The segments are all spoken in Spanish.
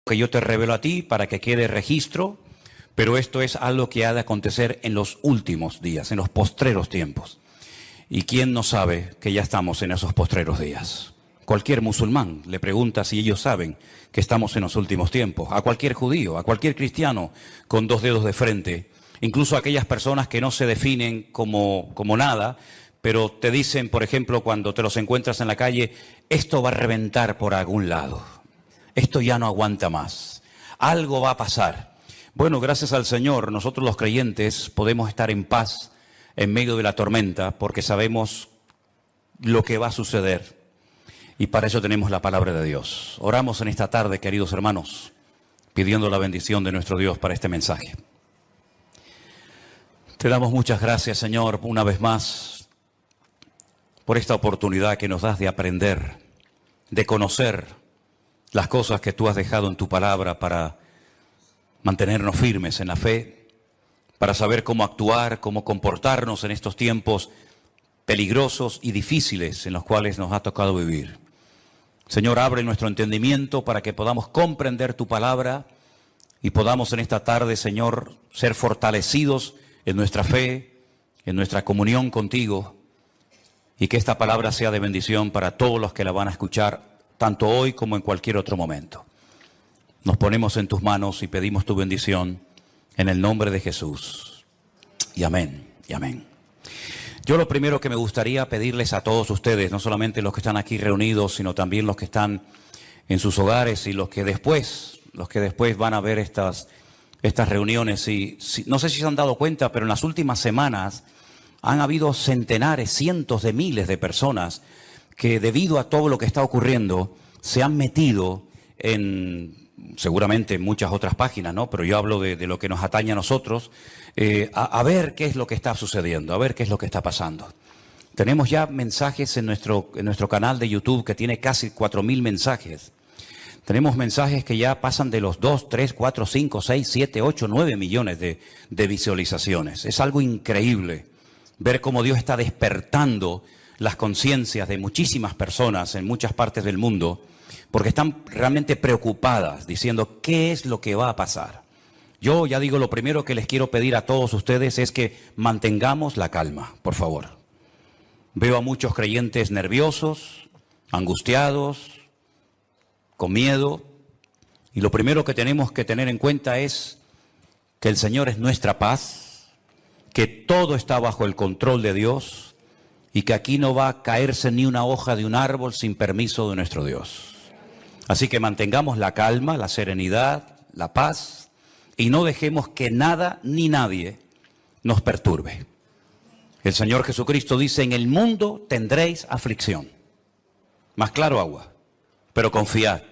que yo te revelo a ti para que quede registro, pero esto es algo que ha de acontecer en los últimos días, en los postreros tiempos. ¿Y quién no sabe que ya estamos en esos postreros días? Cualquier musulmán le pregunta si ellos saben que estamos en los últimos tiempos. A cualquier judío, a cualquier cristiano con dos dedos de frente, incluso a aquellas personas que no se definen como nada, pero te dicen, por ejemplo, cuando te los encuentras en la calle, esto va a reventar por algún lado. Esto ya no aguanta más. Algo va a pasar. Bueno, gracias al Señor, nosotros los creyentes podemos estar en paz en medio de la tormenta porque sabemos lo que va a suceder. Y para eso tenemos la palabra de Dios. Oramos en esta tarde, queridos hermanos, pidiendo la bendición de nuestro Dios para este mensaje. Te damos muchas gracias, Señor, una vez más, por esta oportunidad que nos das de aprender, de conocer las cosas que tú has dejado en tu palabra para mantenernos firmes en la fe, para saber cómo actuar, cómo comportarnos en estos tiempos peligrosos y difíciles en los cuales nos ha tocado vivir. Señor, abre nuestro entendimiento para que podamos comprender tu palabra y podamos en esta tarde, Señor, ser fortalecidos en nuestra fe, en nuestra comunión contigo, y que esta palabra sea de bendición para todos los que la van a escuchar, tanto hoy como en cualquier otro momento. Nos ponemos en tus manos y pedimos tu bendición en el nombre de Jesús. Y amén, y amén. Yo lo primero que me gustaría pedirles a todos ustedes, no solamente los que están aquí reunidos, sino también los que están en sus hogares y los que después van a ver estas reuniones. No sé si se han dado cuenta, pero en las últimas semanas han habido centenares, cientos de miles de personas que debido a todo lo que está ocurriendo se han metido en, seguramente en muchas otras páginas, ¿no? Pero yo hablo de lo que nos atañe a nosotros, a ver qué es lo que está sucediendo, a ver qué es lo que está pasando. Tenemos ya mensajes en nuestro canal de YouTube que tiene casi 4.000 mensajes. Tenemos mensajes que ya pasan de los 2, 3, 4, 5, 6, 7, 8, 9 millones de visualizaciones. Es algo increíble ver cómo Dios está despertando las conciencias de muchísimas personas en muchas partes del mundo, porque están realmente preocupadas, diciendo qué es lo que va a pasar. Yo ya digo, lo primero que les quiero pedir a todos ustedes es que mantengamos la calma, por favor. Veo a muchos creyentes nerviosos, angustiados, con miedo, y lo primero que tenemos que tener en cuenta es que el Señor es nuestra paz, que todo está bajo el control de Dios, y que aquí no va a caerse ni una hoja de un árbol sin permiso de nuestro Dios. Así que mantengamos la calma, la serenidad, la paz, y no dejemos que nada ni nadie nos perturbe. El Señor Jesucristo dice, en el mundo tendréis aflicción. Más claro agua, pero confiad,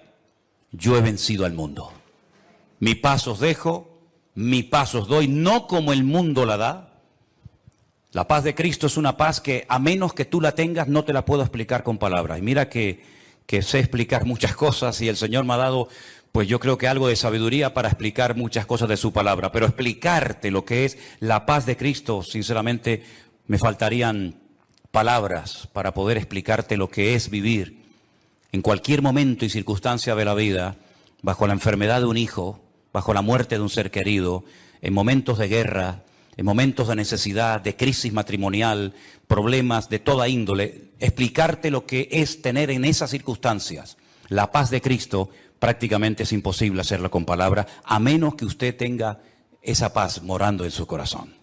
yo he vencido al mundo. Mi paz os dejo, mi paz os doy, no como el mundo la da. La paz de Cristo es una paz que a menos que tú la tengas no te la puedo explicar con palabras. Y mira que sé explicar muchas cosas y el Señor me ha dado, pues yo creo que algo de sabiduría para explicar muchas cosas de su palabra. Pero explicarte lo que es la paz de Cristo, sinceramente me faltarían palabras para poder explicarte lo que es vivir en cualquier momento y circunstancia de la vida, bajo la enfermedad de un hijo, bajo la muerte de un ser querido, en momentos de guerra, en momentos de necesidad, de crisis matrimonial, problemas de toda índole, explicarte lo que es tener en esas circunstancias la paz de Cristo, prácticamente es imposible hacerlo con palabras, a menos que usted tenga esa paz morando en su corazón.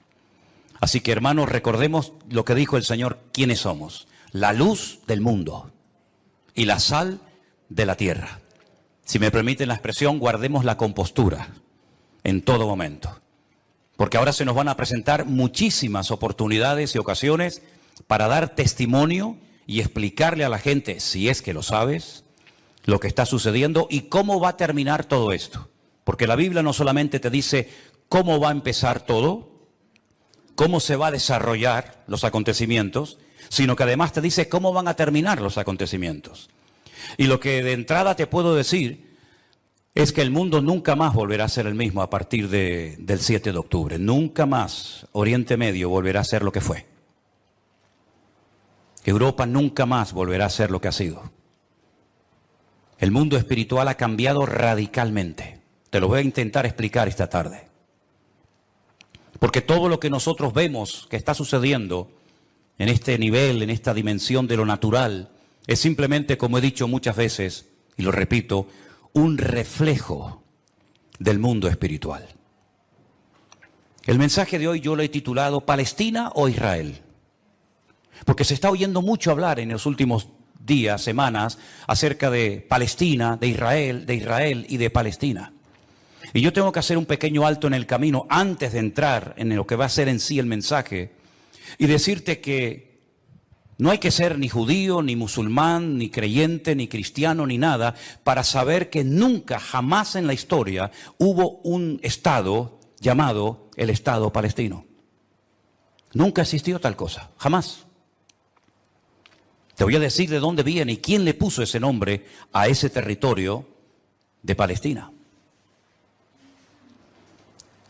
Así que, hermanos, recordemos lo que dijo el Señor, quiénes somos: la luz del mundo y la sal de la tierra. Si me permiten la expresión, guardemos la compostura en todo momento. Porque ahora se nos van a presentar muchísimas oportunidades y ocasiones para dar testimonio y explicarle a la gente, si es que lo sabes, lo que está sucediendo y cómo va a terminar todo esto. Porque la Biblia no solamente te dice cómo va a empezar todo, cómo se va a desarrollar los acontecimientos, sino que además te dice cómo van a terminar los acontecimientos. Y lo que de entrada te puedo decir es que el mundo nunca más volverá a ser el mismo a partir del 7 de octubre. Nunca más Oriente Medio volverá a ser lo que fue. Europa nunca más volverá a ser lo que ha sido. El mundo espiritual ha cambiado radicalmente. Te lo voy a intentar explicar esta tarde. Porque todo lo que nosotros vemos que está sucediendo en este nivel, en esta dimensión de lo natural, es simplemente, como he dicho muchas veces, y lo repito, un reflejo del mundo espiritual. El mensaje de hoy yo lo he titulado ¿Palestina o Israel? Porque se está oyendo mucho hablar en los últimos días, semanas, acerca de Palestina, de Israel y de Palestina. Y yo tengo que hacer un pequeño alto en el camino antes de entrar en lo que va a ser en sí el mensaje y decirte que no hay que ser ni judío, ni musulmán, ni creyente, ni cristiano, ni nada, para saber que nunca, jamás en la historia hubo un Estado llamado el Estado palestino. Nunca existió tal cosa, jamás. Te voy a decir de dónde viene y quién le puso ese nombre a ese territorio de Palestina.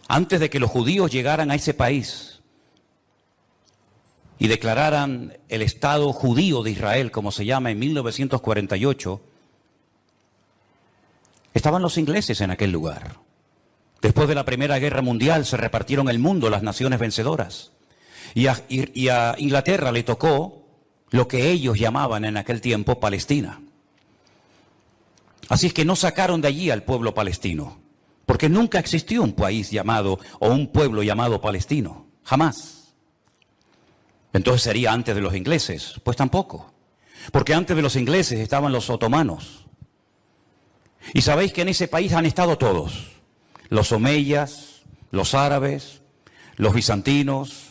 Antes de que los judíos llegaran a ese país y declararan el Estado judío de Israel, como se llama, en 1948, estaban los ingleses en aquel lugar. Después de la Primera Guerra Mundial se repartieron el mundo las naciones vencedoras. Y a Inglaterra le tocó lo que ellos llamaban en aquel tiempo Palestina. Así es que no sacaron de allí al pueblo palestino, porque nunca existió un país llamado o un pueblo llamado palestino, jamás. Entonces sería antes de los ingleses, pues tampoco, porque antes de los ingleses estaban los otomanos. Y sabéis que en ese país han estado todos, los omeyas, los árabes, los bizantinos,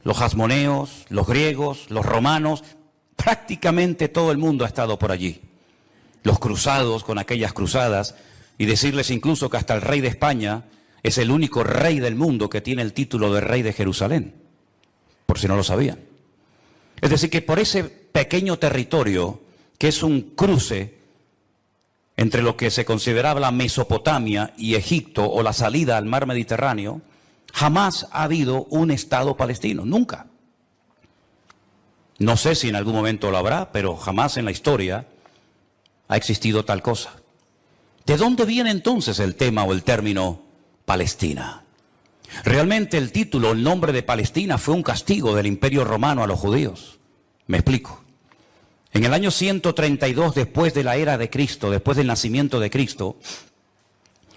los hasmoneos, los griegos, los romanos, prácticamente todo el mundo ha estado por allí. Los cruzados con aquellas cruzadas, y decirles incluso que hasta el rey de España es el único rey del mundo que tiene el título de rey de Jerusalén, por si no lo sabían. Es decir, que por ese pequeño territorio, que es un cruce entre lo que se consideraba la Mesopotamia y Egipto o la salida al mar Mediterráneo, jamás ha habido un Estado palestino, nunca. No sé si en algún momento lo habrá, pero jamás en la historia ha existido tal cosa. ¿De dónde viene entonces el tema o el término Palestina? Realmente el título, el nombre de Palestina fue un castigo del Imperio Romano a los judíos. Me explico. En el año 132 después de la era de Cristo, después del nacimiento de Cristo,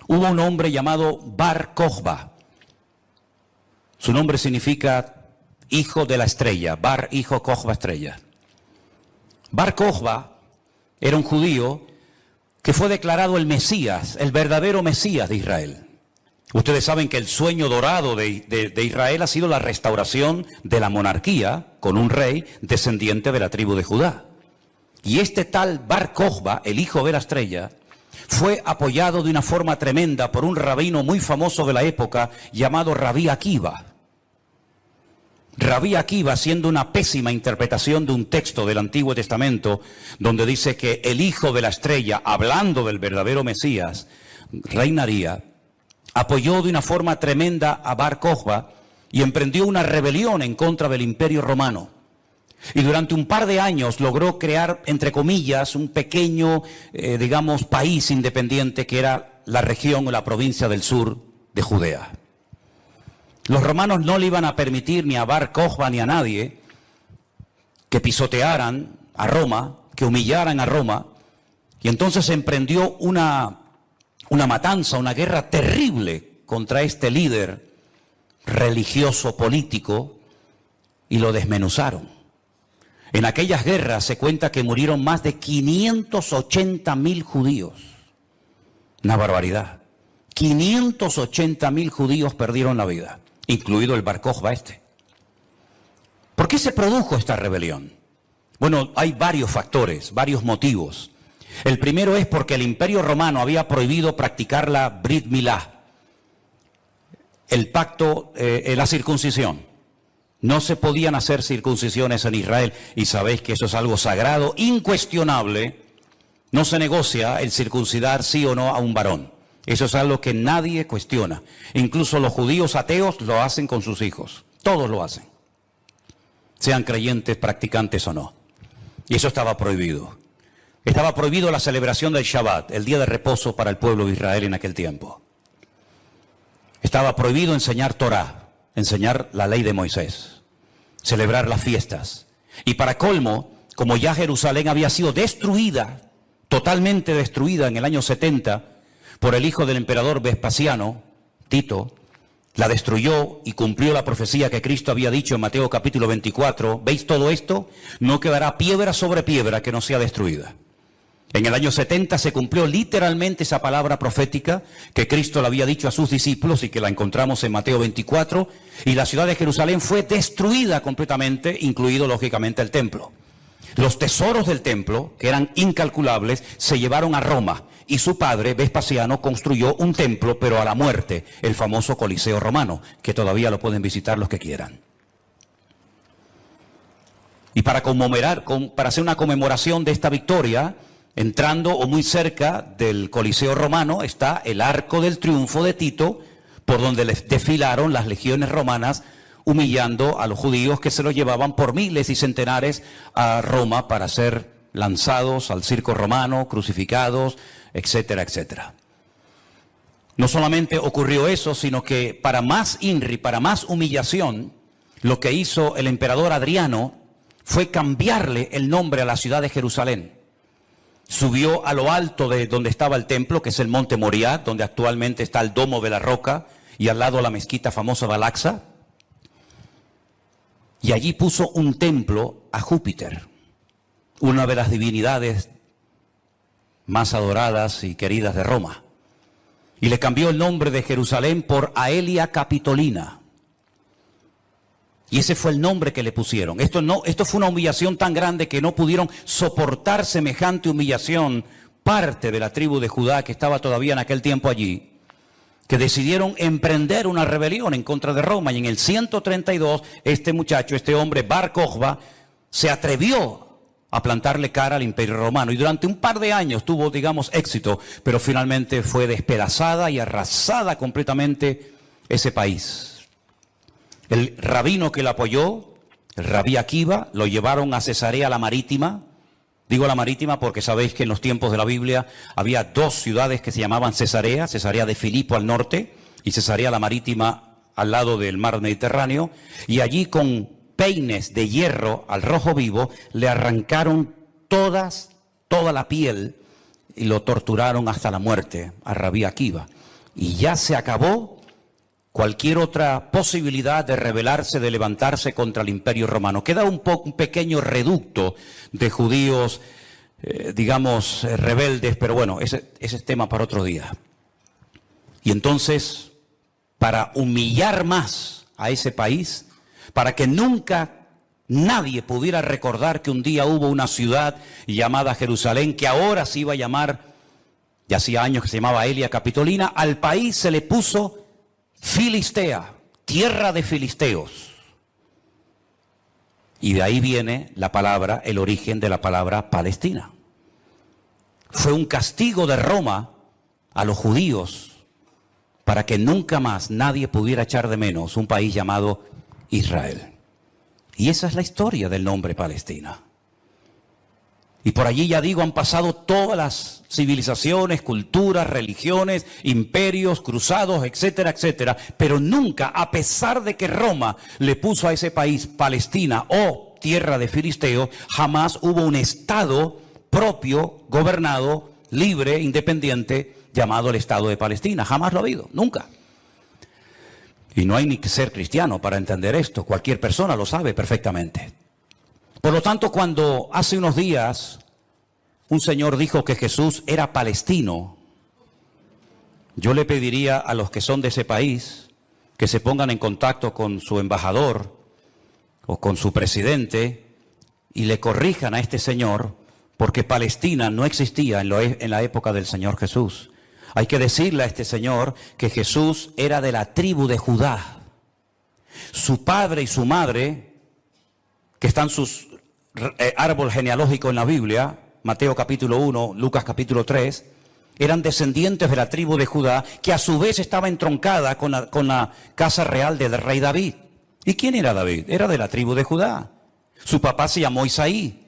hubo un hombre llamado Bar Kokhba. Su nombre significa hijo de la estrella, Bar, hijo, Kokhba, estrella. Bar Kokhba era un judío que fue declarado el Mesías, el verdadero Mesías de Israel. Ustedes saben que el sueño dorado de Israel ha sido la restauración de la monarquía con un rey descendiente de la tribu de Judá. Y este tal Bar Kokhba, el hijo de la estrella, fue apoyado de una forma tremenda por un rabino muy famoso de la época llamado Rabí Akiva. Rabí Akiva, haciendo una pésima interpretación de un texto del Antiguo Testamento, donde dice que el hijo de la estrella, hablando del verdadero Mesías, reinaría, apoyó de una forma tremenda a Bar Kokhba y emprendió una rebelión en contra del Imperio Romano. Y durante un par de años logró crear, entre comillas, un pequeño, país independiente que era la región o la provincia del sur de Judea. Los romanos no le iban a permitir ni a Bar Kokhba ni a nadie que pisotearan a Roma, que humillaran a Roma, y entonces emprendió una matanza, una guerra terrible contra este líder religioso político y lo desmenuzaron. En aquellas guerras se cuenta que murieron más de 580.000 judíos. Una barbaridad. 580.000 judíos perdieron la vida, incluido el Bar Kokhba este. ¿Por qué se produjo esta rebelión? Bueno, hay varios factores, varios motivos. El primero es porque el Imperio Romano había prohibido practicar la Brit Milá, el pacto, la circuncisión. No se podían hacer circuncisiones en Israel, y sabéis que eso es algo sagrado, incuestionable. No se negocia el circuncidar sí o no a un varón. Eso es algo que nadie cuestiona. Incluso los judíos ateos lo hacen con sus hijos. Todos lo hacen, sean creyentes, practicantes o no. Y eso estaba prohibido. Estaba prohibido la celebración del Shabbat, el día de reposo para el pueblo de Israel en aquel tiempo. Estaba prohibido enseñar Torah, enseñar la ley de Moisés, celebrar las fiestas. Y para colmo, como ya Jerusalén había sido destruida, totalmente destruida en el año 70 por el hijo del emperador Vespasiano, Tito, la destruyó y cumplió la profecía que Cristo había dicho en Mateo capítulo 24. ¿Veis todo esto? No quedará piedra sobre piedra que no sea destruida. En el año 70 se cumplió literalmente esa palabra profética que Cristo le había dicho a sus discípulos y que la encontramos en Mateo 24, y la ciudad de Jerusalén fue destruida completamente, incluido lógicamente el templo. Los tesoros del templo, que eran incalculables, se llevaron a Roma, y su padre, Vespasiano, construyó un templo, pero a la muerte, el famoso Coliseo romano, que todavía lo pueden visitar los que quieran. Y para hacer una conmemoración de esta victoria, entrando o muy cerca del Coliseo romano está el Arco del Triunfo de Tito, por donde les desfilaron las legiones romanas, humillando a los judíos que se los llevaban por miles y centenares a Roma para ser lanzados al circo romano, crucificados, etcétera, etcétera. No solamente ocurrió eso, sino que para más INRI, para más humillación, lo que hizo el emperador Adriano fue cambiarle el nombre a la ciudad de Jerusalén. Subió a lo alto de donde estaba el templo, que es el monte Moriah, donde actualmente está el Domo de la Roca, y al lado la mezquita famosa de Al-Aqsa. Y allí puso un templo a Júpiter, una de las divinidades más adoradas y queridas de Roma. Y le cambió el nombre de Jerusalén por Aelia Capitolina. Y ese fue el nombre que le pusieron. Esto fue una humillación tan grande que no pudieron soportar semejante humillación parte de la tribu de Judá que estaba todavía en aquel tiempo allí, que decidieron emprender una rebelión en contra de Roma. Y en el 132, este hombre, Bar Kokhba, se atrevió a plantarle cara al Imperio Romano. Y durante un par de años tuvo, digamos, éxito, pero finalmente fue despedazada y arrasada completamente ese país. El rabino que lo apoyó, el rabí Akiva, lo llevaron a Cesarea la Marítima. Digo la Marítima porque sabéis que en los tiempos de la Biblia había dos ciudades que se llamaban Cesarea, Cesarea de Filipo al norte y Cesarea la Marítima al lado del mar Mediterráneo, y allí con peines de hierro al rojo vivo le arrancaron toda la piel y lo torturaron hasta la muerte a rabí Akiva. Y ya se acabó cualquier otra posibilidad de rebelarse, de levantarse contra el Imperio Romano. Queda un pequeño reducto de judíos, digamos, rebeldes, pero bueno, ese es tema para otro día. Y entonces, para humillar más a ese país, para que nunca nadie pudiera recordar que un día hubo una ciudad llamada Jerusalén, que ahora se iba a llamar, ya hacía años que se llamaba Aelia Capitolina, al país se le puso Filistea, tierra de filisteos. Y de ahí viene la palabra, el origen de la palabra Palestina. Fue un castigo de Roma a los judíos para que nunca más nadie pudiera echar de menos un país llamado Israel. Y esa es la historia del nombre Palestina. Y por allí, ya digo, han pasado todas las civilizaciones, culturas, religiones, imperios, cruzados, etcétera, etcétera. Pero nunca, a pesar de que Roma le puso a ese país Palestina o tierra de filisteos, jamás hubo un estado propio, gobernado, libre, independiente, llamado el Estado de Palestina. Jamás lo ha habido, nunca. Y no hay ni que ser cristiano para entender esto. Cualquier persona lo sabe perfectamente. Por lo tanto, cuando hace unos días un señor dijo que Jesús era palestino, yo le pediría a los que son de ese país que se pongan en contacto con su embajador o con su presidente y le corrijan a este señor, porque Palestina no existía en la época del Señor Jesús. Hay que decirle a este señor que Jesús era de la tribu de Judá. Su padre y su madre, que están sus árbol genealógico en la Biblia, Mateo capítulo 1, Lucas capítulo 3, eran descendientes de la tribu de Judá, que a su vez estaba entroncada con la casa real del rey David. ¿Y quién era David? Era de la tribu de Judá. Su papá se llamó Isaí.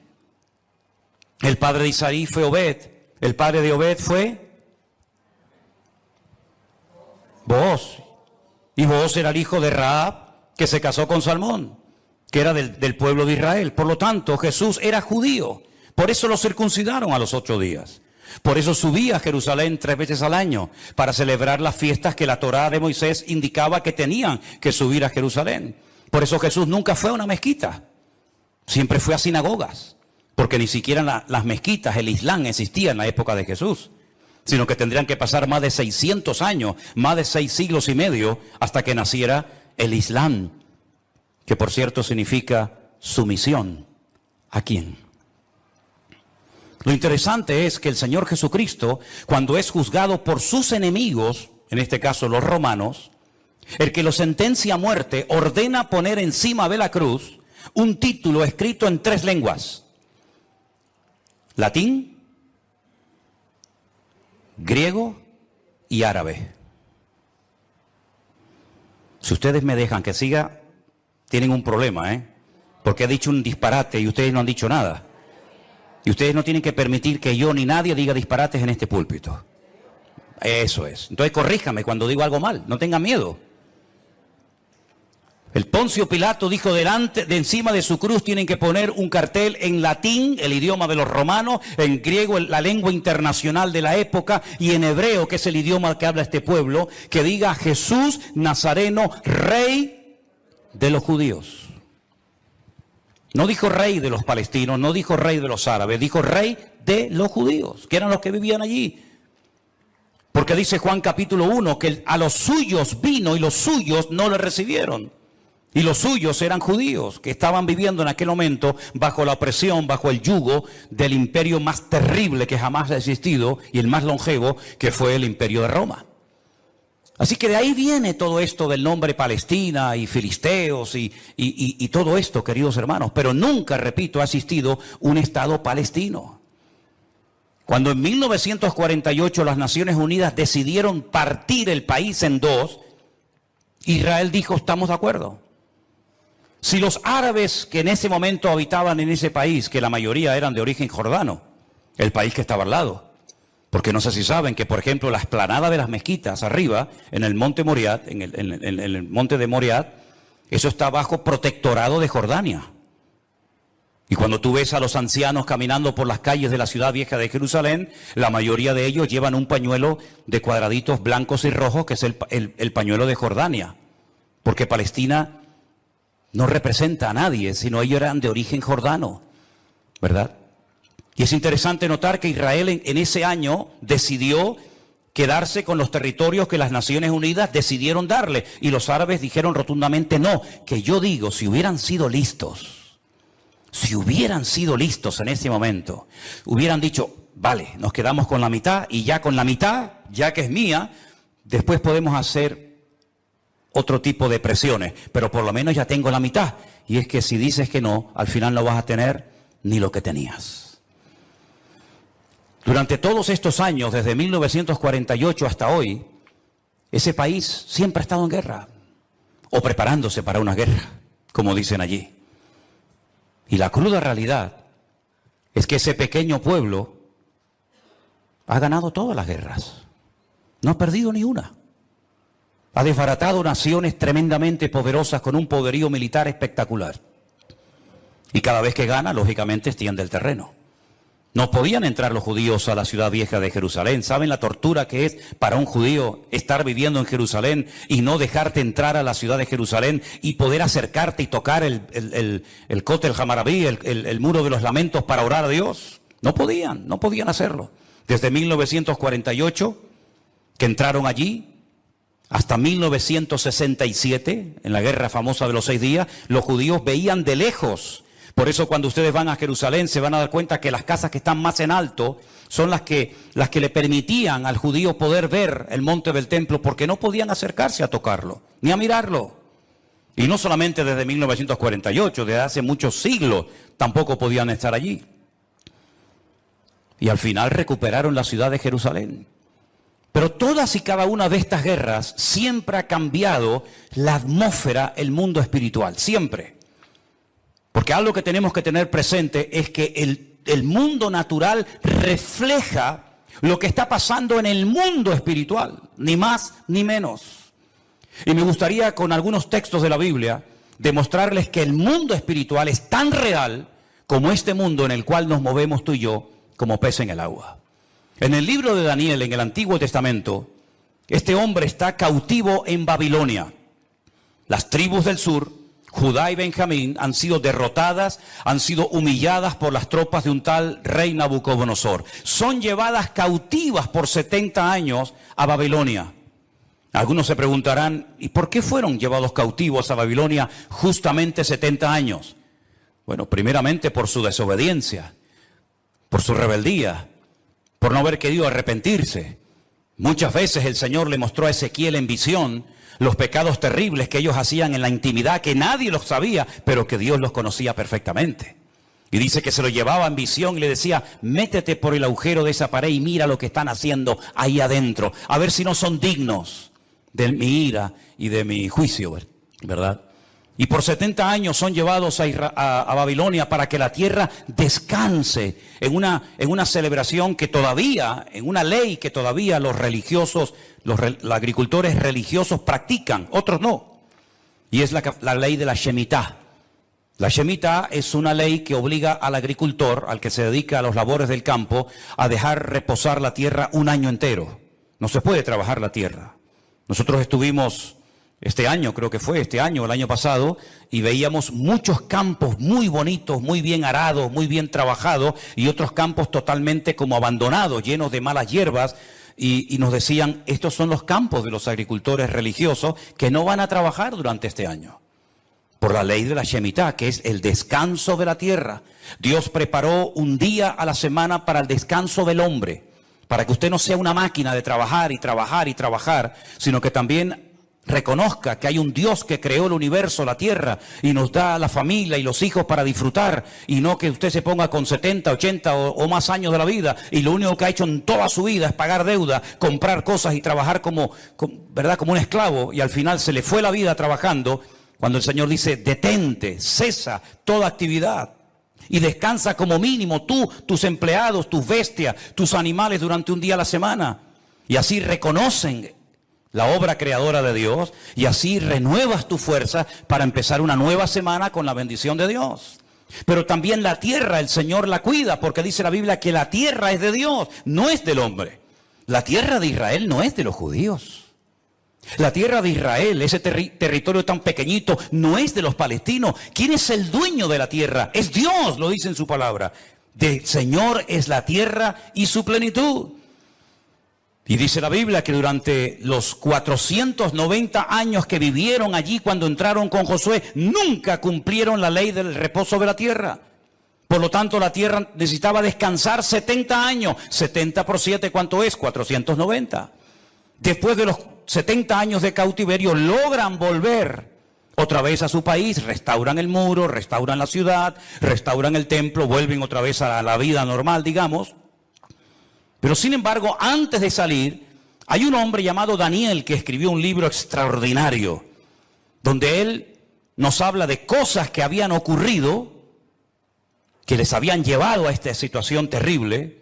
El padre de Isaí fue Obed. El padre de Obed fue Booz. Y Booz era el hijo de Rahab, que se casó con Salmón, que era del pueblo de Israel. Por lo tanto, Jesús era judío. Por eso lo circuncidaron a los 8 días. Por eso subía a Jerusalén 3 veces al año, para celebrar las fiestas que la Torá de Moisés indicaba que tenían que subir a Jerusalén. Por eso Jesús nunca fue a una mezquita, siempre fue a sinagogas, porque ni siquiera las mezquitas, el Islam existía en la época de Jesús, sino que tendrían que pasar más de 600 años, más de 6 siglos y medio, hasta que naciera el Islam, que por cierto significa sumisión. ¿A quién? Lo interesante es que el Señor Jesucristo, cuando es juzgado por sus enemigos, en este caso los romanos, el que lo sentencia a muerte, ordena poner encima de la cruz un título escrito en 3 lenguas: latín, griego y árabe. Si ustedes me dejan que siga, tienen un problema, porque he dicho un disparate y ustedes no han dicho nada. Y ustedes no tienen que permitir que yo ni nadie diga disparates en este púlpito. Eso es. Entonces corríjame cuando digo algo mal, no tengan miedo. El Poncio Pilato dijo de encima de su cruz tienen que poner un cartel en latín, el idioma de los romanos, en griego, la lengua internacional de la época, y en hebreo, que es el idioma que habla este pueblo, que diga Jesús Nazareno, Rey de los judíos. No dijo rey de los palestinos, no dijo rey de los árabes, dijo rey de los judíos, que eran los que vivían allí. Porque dice Juan capítulo 1 que a los suyos vino y los suyos no le recibieron. Y los suyos eran judíos que estaban viviendo en aquel momento bajo la opresión, bajo el yugo del imperio más terrible que jamás ha existido y el más longevo, que fue el imperio de Roma. Así que de ahí viene todo esto del nombre Palestina y filisteos y todo esto, queridos hermanos. Pero nunca, repito, ha existido un Estado palestino. Cuando en 1948 las Naciones Unidas decidieron partir el país en 2, Israel dijo, estamos de acuerdo. Si los árabes que en ese momento habitaban en ese país, que la mayoría eran de origen jordano, el país que estaba al lado, porque no sé si saben que, por ejemplo, la explanada de las mezquitas arriba, en el monte Moriah, en el monte de Moriah, eso está bajo protectorado de Jordania. Y cuando tú ves a los ancianos caminando por las calles de la ciudad vieja de Jerusalén, la mayoría de ellos llevan un pañuelo de cuadraditos blancos y rojos, que es el pañuelo de Jordania. Porque Palestina no representa a nadie, sino ellos eran de origen jordano, ¿verdad? Y es interesante notar que Israel en ese año decidió quedarse con los territorios que las Naciones Unidas decidieron darle. Y los árabes dijeron rotundamente no. Que yo digo, si hubieran sido listos en ese momento, hubieran dicho, vale, nos quedamos con la mitad y ya con la mitad, ya que es mía, después podemos hacer otro tipo de presiones. Pero por lo menos ya tengo la mitad. Y es que si dices que no, al final no vas a tener ni lo que tenías. Durante todos estos años, desde 1948 hasta hoy, ese país siempre ha estado en guerra, o preparándose para una guerra, como dicen allí. Y la cruda realidad es que ese pequeño pueblo ha ganado todas las guerras, no ha perdido ni una. Ha desbaratado naciones tremendamente poderosas con un poderío militar espectacular. Y cada vez que gana, lógicamente, extiende el terreno. No podían entrar los judíos a la ciudad vieja de Jerusalén. ¿Saben la tortura que es para un judío estar viviendo en Jerusalén y no dejarte entrar a la ciudad de Jerusalén y poder acercarte y tocar el Kotel Hamarabí, el muro de los lamentos, para orar a Dios? No podían hacerlo. Desde 1948, que entraron allí, hasta 1967, en la guerra famosa de los 6 días, los judíos veían de lejos. Por eso cuando ustedes van a Jerusalén se van a dar cuenta que las casas que están más en alto son las que le permitían al judío poder ver el monte del templo, porque no podían acercarse a tocarlo, ni a mirarlo. Y no solamente desde 1948, desde hace muchos siglos tampoco podían estar allí. Y al final recuperaron la ciudad de Jerusalén. Pero todas y cada una de estas guerras siempre ha cambiado la atmósfera, el mundo espiritual, siempre. Porque algo que tenemos que tener presente es que el mundo natural refleja lo que está pasando en el mundo espiritual, ni más ni menos. Y me gustaría con algunos textos de la Biblia demostrarles que el mundo espiritual es tan real como este mundo en el cual nos movemos tú y yo como pez en el agua. En el libro de Daniel, en el Antiguo Testamento, este hombre está cautivo en Babilonia. Las tribus del sur, Judá y Benjamín, han sido derrotadas, han sido humilladas por las tropas de un tal rey Nabucodonosor. Son llevadas cautivas por 70 años a Babilonia. Algunos se preguntarán, ¿y por qué fueron llevados cautivos a Babilonia justamente 70 años? Bueno, primeramente por su desobediencia, por su rebeldía, por no haber querido arrepentirse. Muchas veces el Señor le mostró a Ezequiel en visión los pecados terribles que ellos hacían en la intimidad, que nadie los sabía, pero que Dios los conocía perfectamente. Y dice que se lo llevaba en visión y le decía, métete por el agujero de esa pared y mira lo que están haciendo ahí adentro, a ver si no son dignos de mi ira y de mi juicio, ¿verdad? Y por 70 años son llevados a Babilonia para que la tierra descanse en una celebración que todavía, en una ley que todavía los religiosos, los agricultores religiosos practican, otros no. Y es la ley de la Shemitah. La Shemitah es una ley que obliga al agricultor, al que se dedica a los labores del campo, a dejar reposar la tierra un año entero. No se puede trabajar la tierra. Nosotros estuvimos este año, creo que fue este año, el año pasado, y veíamos muchos campos muy bonitos, muy bien arados, muy bien trabajados, y otros campos totalmente como abandonados, llenos de malas hierbas, y nos decían, estos son los campos de los agricultores religiosos que no van a trabajar durante este año. Por la ley de la Shemitah, que es el descanso de la tierra. Dios preparó un día a la semana para el descanso del hombre, para que usted no sea una máquina de trabajar y trabajar y trabajar, sino que también reconozca que hay un Dios que creó el universo, la tierra, y nos da la familia y los hijos para disfrutar, y no que usted se ponga con 70, 80 o más años de la vida, y lo único que ha hecho en toda su vida es pagar deuda, comprar cosas y trabajar ¿verdad? Como un esclavo, y al final se le fue la vida trabajando, cuando el Señor dice, detente, cesa toda actividad, y descansa como mínimo tú, tus empleados, tus bestias, tus animales durante un día a la semana, y así reconocen la obra creadora de Dios, y así renuevas tu fuerza para empezar una nueva semana con la bendición de Dios. Pero también la tierra, el Señor la cuida, porque dice la Biblia que la tierra es de Dios, no es del hombre. La tierra de Israel no es de los judíos. La tierra de Israel, ese territorio tan pequeñito, no es de los palestinos. ¿Quién es el dueño de la tierra? Es Dios, lo dice en su palabra. Del Señor es la tierra y su plenitud. Y dice la Biblia que durante los 490 años que vivieron allí cuando entraron con Josué, nunca cumplieron la ley del reposo de la tierra. Por lo tanto, la tierra necesitaba descansar 70 años. 70 por 7, ¿cuánto es? 490. Después de los 70 años de cautiverio, logran volver otra vez a su país, restauran el muro, restauran la ciudad, restauran el templo, vuelven otra vez a la vida normal, digamos. Pero sin embargo, antes de salir, hay un hombre llamado Daniel que escribió un libro extraordinario, donde él nos habla de cosas que habían ocurrido, que les habían llevado a esta situación terrible,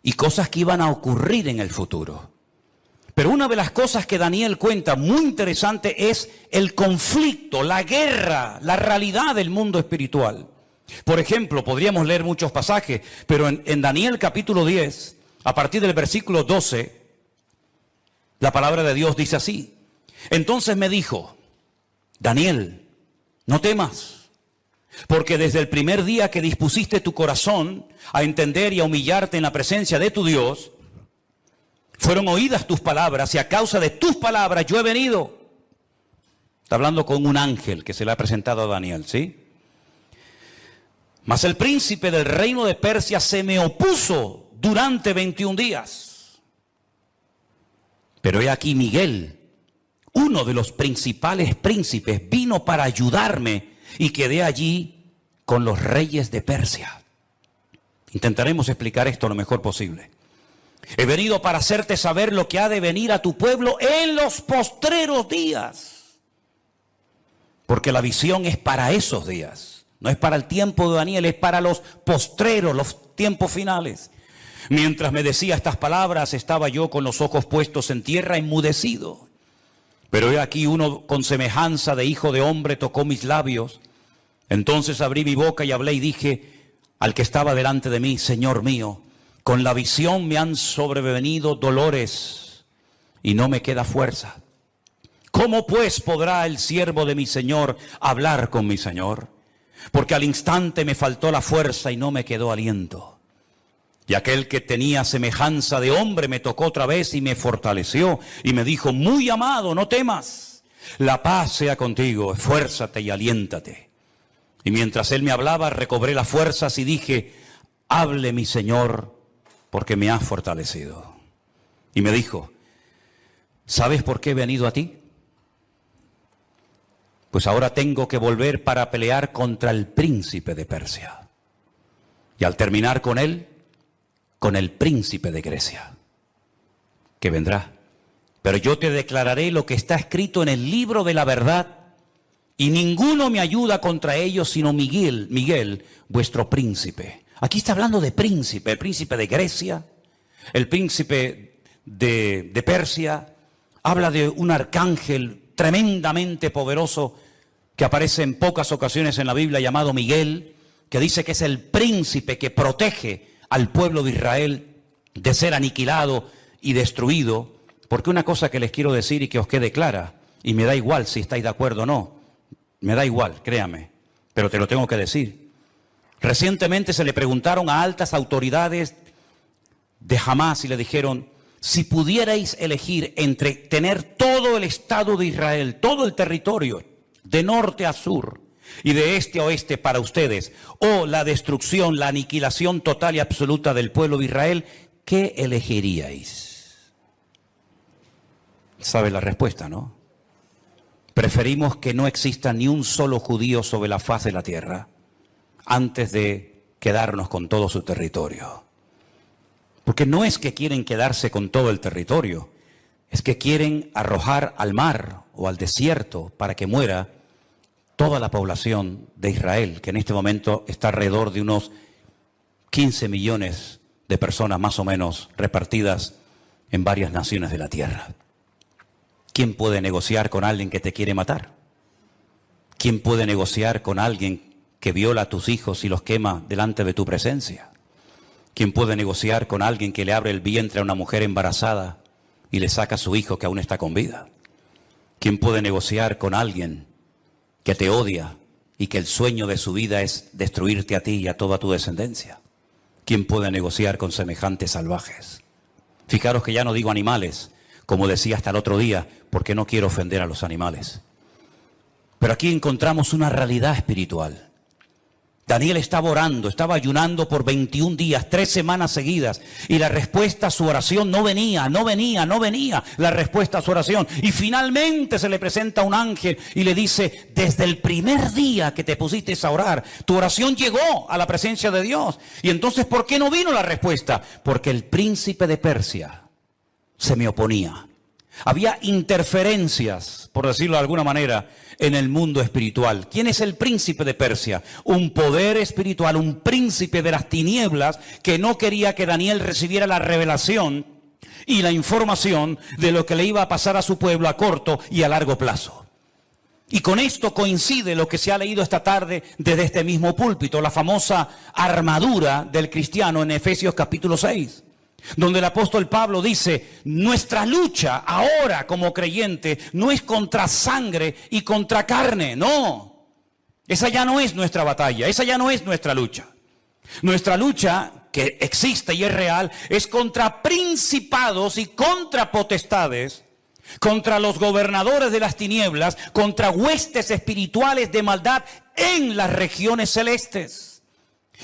y cosas que iban a ocurrir en el futuro. Pero una de las cosas que Daniel cuenta muy interesante es el conflicto, la guerra, la realidad del mundo espiritual. Por ejemplo, podríamos leer muchos pasajes, pero en Daniel capítulo 10, a partir del versículo 12, la palabra de Dios dice así. Entonces me dijo, Daniel, no temas, porque desde el primer día que dispusiste tu corazón a entender y a humillarte en la presencia de tu Dios, fueron oídas tus palabras y a causa de tus palabras yo he venido. Está hablando con un ángel que se le ha presentado a Daniel, ¿sí? Mas el príncipe del reino de Persia se me opuso durante 21 días. Pero he aquí Miguel, uno de los principales príncipes, vino para ayudarme y quedé allí con los reyes de Persia. Intentaremos explicar esto lo mejor posible. He venido para hacerte saber lo que ha de venir a tu pueblo en los postreros días. Porque la visión es para esos días. No es para el tiempo de Daniel, es para los postreros, los tiempos finales. Mientras me decía estas palabras, estaba yo con los ojos puestos en tierra, enmudecido. Pero he aquí uno con semejanza de hijo de hombre tocó mis labios. Entonces abrí mi boca y hablé y dije al que estaba delante de mí: Señor mío, con la visión me han sobrevenido dolores y no me queda fuerza. ¿Cómo pues podrá el siervo de mi Señor hablar con mi Señor? Porque al instante me faltó la fuerza y no me quedó aliento. Y aquel que tenía semejanza de hombre me tocó otra vez y me fortaleció y me dijo: muy amado, no temas, la paz sea contigo, esfuérzate y aliéntate. Y mientras él me hablaba, recobré las fuerzas y dije: hable mi Señor, porque me has fortalecido. Y me dijo: ¿sabes por qué he venido a ti? Pues ahora tengo que volver para pelear contra el príncipe de Persia. Y al terminar con él, con el príncipe de Grecia, que vendrá. Pero yo te declararé lo que está escrito en el libro de la verdad, y ninguno me ayuda contra ellos sino Miguel, vuestro príncipe. Aquí está hablando de príncipe, el príncipe de Grecia, el príncipe de Persia. Habla de un arcángel tremendamente poderoso que aparece en pocas ocasiones en la Biblia, llamado Miguel, que dice que es el príncipe que protege al pueblo de Israel de ser aniquilado y destruido. Porque una cosa que les quiero decir y que os quede clara, y me da igual si estáis de acuerdo o no, me da igual, créame, pero te lo tengo que decir. Recientemente se le preguntaron a altas autoridades de Hamás y le dijeron: si pudierais elegir entre tener todo el Estado de Israel, todo el territorio, de norte a sur y de este a oeste para ustedes, o la destrucción, la aniquilación total y absoluta del pueblo de Israel, ¿qué elegiríais? ¿Sabe la respuesta, no? Preferimos que no exista ni un solo judío sobre la faz de la tierra antes de quedarnos con todo su territorio. Porque no es que quieren quedarse con todo el territorio, es que quieren arrojar al mar o al desierto para que muera toda la población de Israel, que en este momento está alrededor de unos 15 millones de personas más o menos repartidas en varias naciones de la tierra. ¿Quién puede negociar con alguien que te quiere matar? ¿Quién puede negociar con alguien que viola a tus hijos y los quema delante de tu presencia? ¿Quién puede negociar con alguien que le abre el vientre a una mujer embarazada y le saca a su hijo que aún está con vida? ¿Quién puede negociar con alguien que te odia y que el sueño de su vida es destruirte a ti y a toda tu descendencia? ¿Quién puede negociar con semejantes salvajes? Fijaros que ya no digo animales, como decía hasta el otro día, porque no quiero ofender a los animales. Pero aquí encontramos una realidad espiritual. Daniel estaba orando, estaba ayunando por 21 días, 3 semanas seguidas, y la respuesta a su oración no venía la respuesta a su oración. Y finalmente se le presenta un ángel y le dice: desde el primer día que te pusiste a orar, tu oración llegó a la presencia de Dios. Y entonces, ¿por qué no vino la respuesta? Porque el príncipe de Persia se me oponía. Había interferencias, por decirlo de alguna manera, en el mundo espiritual. ¿Quién es el príncipe de Persia? Un poder espiritual, un príncipe de las tinieblas que no quería que Daniel recibiera la revelación y la información de lo que le iba a pasar a su pueblo a corto y a largo plazo. Y con esto coincide lo que se ha leído esta tarde desde este mismo púlpito, la famosa armadura del cristiano en Efesios capítulo 6. Donde el apóstol Pablo dice: nuestra lucha ahora como creyente no es contra sangre y contra carne, no. Esa ya no es nuestra batalla, esa ya no es nuestra lucha. Nuestra lucha, que existe y es real, es contra principados y contra potestades, contra los gobernadores de las tinieblas, contra huestes espirituales de maldad en las regiones celestes.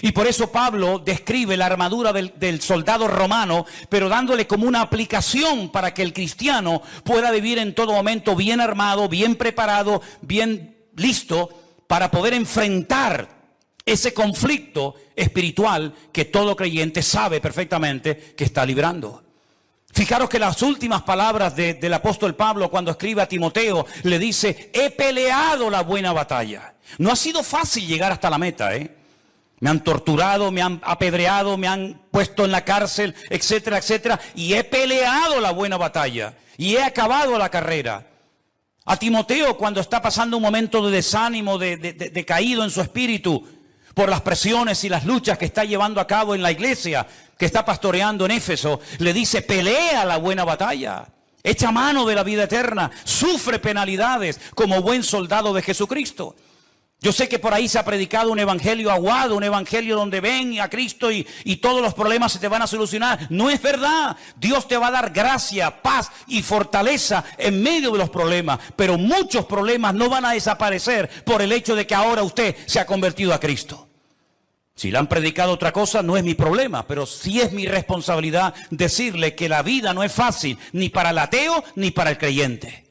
Y por eso Pablo describe la armadura del soldado romano, pero dándole como una aplicación para que el cristiano pueda vivir en todo momento bien armado, bien preparado, bien listo para poder enfrentar ese conflicto espiritual que todo creyente sabe perfectamente que está librando. Fijaros que las últimas palabras del apóstol Pablo cuando escribe a Timoteo le dice: he peleado la buena batalla, No ha sido fácil llegar hasta la meta, ¿eh? Me han torturado, me han apedreado, me han puesto en la cárcel, etcétera, etcétera. Y he peleado la buena batalla. Y he acabado la carrera. A Timoteo, cuando está pasando un momento de desánimo, de caído en su espíritu, por las presiones y las luchas que está llevando a cabo en la iglesia, que está pastoreando en Éfeso, le dice, pelea la buena batalla. Echa mano de la vida eterna. Sufre penalidades como buen soldado de Jesucristo. Yo sé que por ahí se ha predicado un evangelio aguado, un evangelio donde ven a Cristo y todos los problemas se te van a solucionar. No es verdad. Dios te va a dar gracia, paz y fortaleza en medio de los problemas. Pero muchos problemas no van a desaparecer por el hecho de que ahora usted se ha convertido a Cristo. Si le han predicado otra cosa, no es mi problema, pero sí es mi responsabilidad decirle que la vida no es fácil, ni para el ateo ni para el creyente.